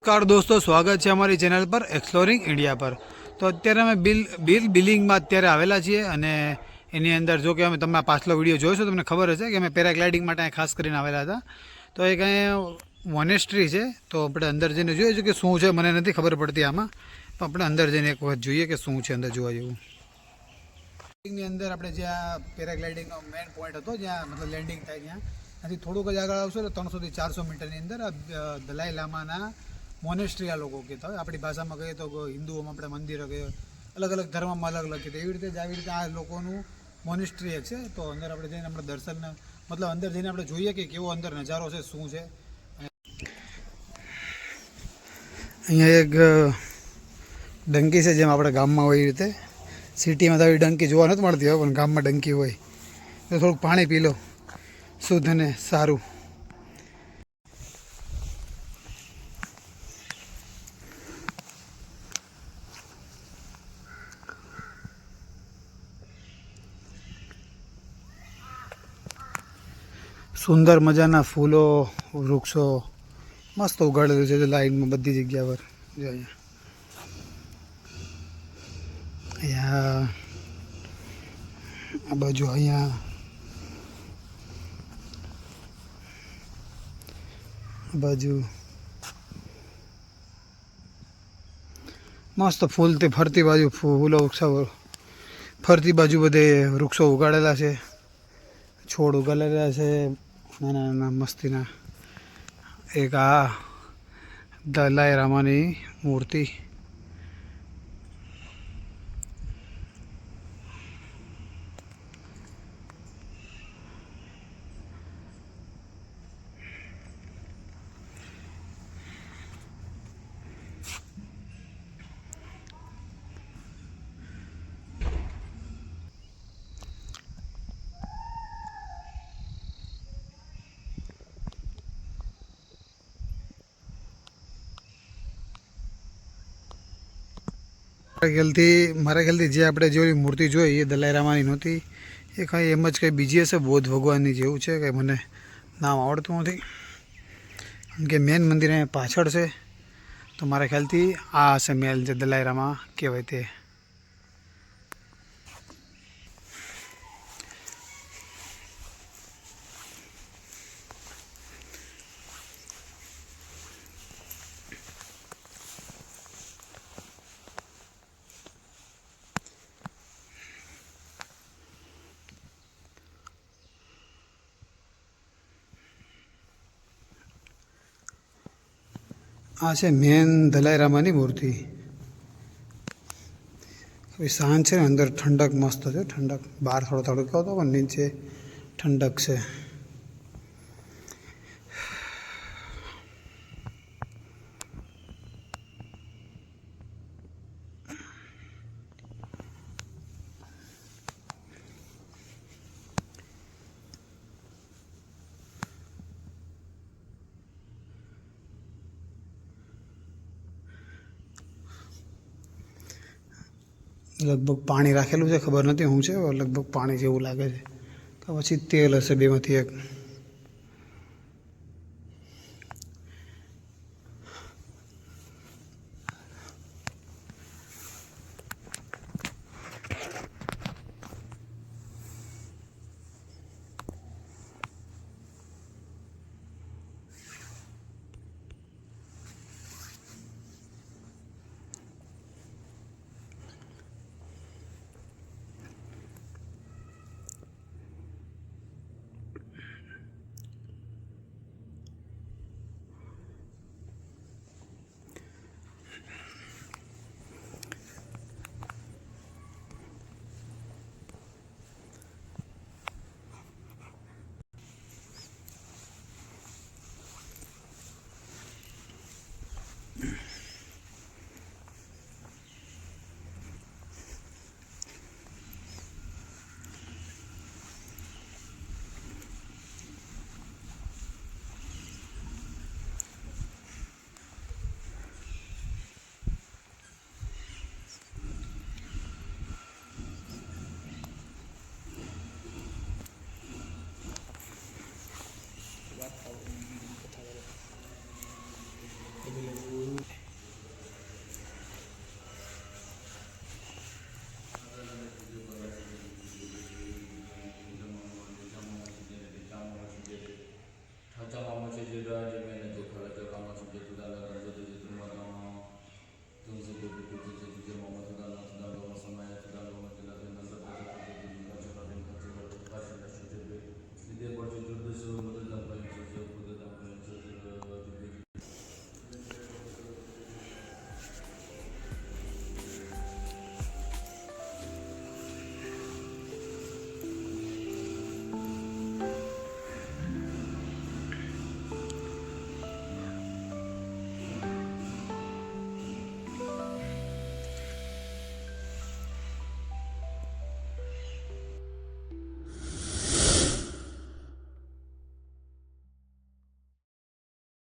નમસ્કાર દોસ્તો, સ્વાગત છે અમારી ચેનલ પર એક્સપ્લોરિંગ ઇન્ડિયા પર। તો અત્યારે અમે બિલિંગમાં અત્યારે આવેલા છીએ અને એની અંદર જો કે અમે તમે પાછલો વિડીયો જોયો છો તમને ખબર હશે કે અમે પેરાગ્લાઇડિંગ માટે ખાસ કરીને આવેલા હતા। તો એક અહીંયા મોનેસ્ટ્રી છે, તો આપણે અંદર જઈને જોઈએ છે કે શું છે, મને નથી ખબર પડતી આમાં, તો આપણે અંદર જઈને એક વખત જોઈએ કે શું છે અંદર જોવા જેવું। ની અંદર આપણે જ્યાં પેરાગ્લાઇડિંગનો મેઇન પોઈન્ટ હતો, જ્યાં મતલબ લેન્ડિંગ થાય ત્યાં ત્યાંથી થોડુંક જ આગળ આવશો તો 300 થી 400 મીટરની અંદર આ દલાઈ લામાના મોનેસ્ટ્રી આ લોકો કહેતા હોય, આપણી ભાષામાં કહીએ તો હિન્દુઓમાં આપણે મંદિરો કહીએ, અલગ અલગ ધર્મમાં અલગ અલગ કહેતા, એવી રીતે જ આવી રીતે આ લોકોનું મોનેસ્ટ્રી એક છે। તો અંદર આપણે જઈને આપણે દર્શન મતલબ અંદર જઈને આપણે જોઈએ કે કેવો અંદર નજારો છે, શું છે। અહીંયા એક ડંકી છે, જેમ આપણે ગામમાં હોય એ રીતે। સિટીમાં તો આવી ડંકી જોવા નથી મળતી હોય, પણ ગામમાં ડંકી હોય તો થોડુંક પાણી પી લો, શુદ્ધ અને સારું। સુંદર મજાના ફૂલો, વૃક્ષો મસ્ત ઉગાડેલું છે લાઈનમાં બધી જગ્યા પર। જો અહીંયા આ બાજુ, અહીંયા આ બાજુ મસ્ત ફૂલથી ફરતી બાજુ ફૂલો વૃક્ષો, ફરતી બાજુ બધે વૃક્ષો ઉગાડેલા છે, છોડ ઉગાડેલા છે નાના નાના મસ્તીના। એક આ દલાઈ લામાની મૂર્તિ, મારા ખ્યાલથી જે આપણે જે મૂર્તિ જોઈ એ દલાઈ લામાની નહોતી, એ કંઈ એમ જ કંઈ બીજી હશે, બૌદ્ધ ભગવાનની જેવું છે, કંઈ મને નામ આવડતું નથી, કેમ કે મેન મંદિર અહીંયા પાછળ છે। તો મારા ખ્યાલથી આ હશે મેલ જે દલાઈ લામા કહેવાય તે। આ છે મેન દલાઈ લામાની મૂર્તિ। સાંજ છે ને, અંદર ઠંડક મસ્ત છે, ઠંડક બહાર થોડો તડકો હતો પણ નીચે ઠંડક છે। લગભગ પાણી રાખેલું છે, ખબર નથી શું છે, લગભગ પાણી જેવું લાગે છે, કે પછી તેલ હશે, બેમાંથી એક।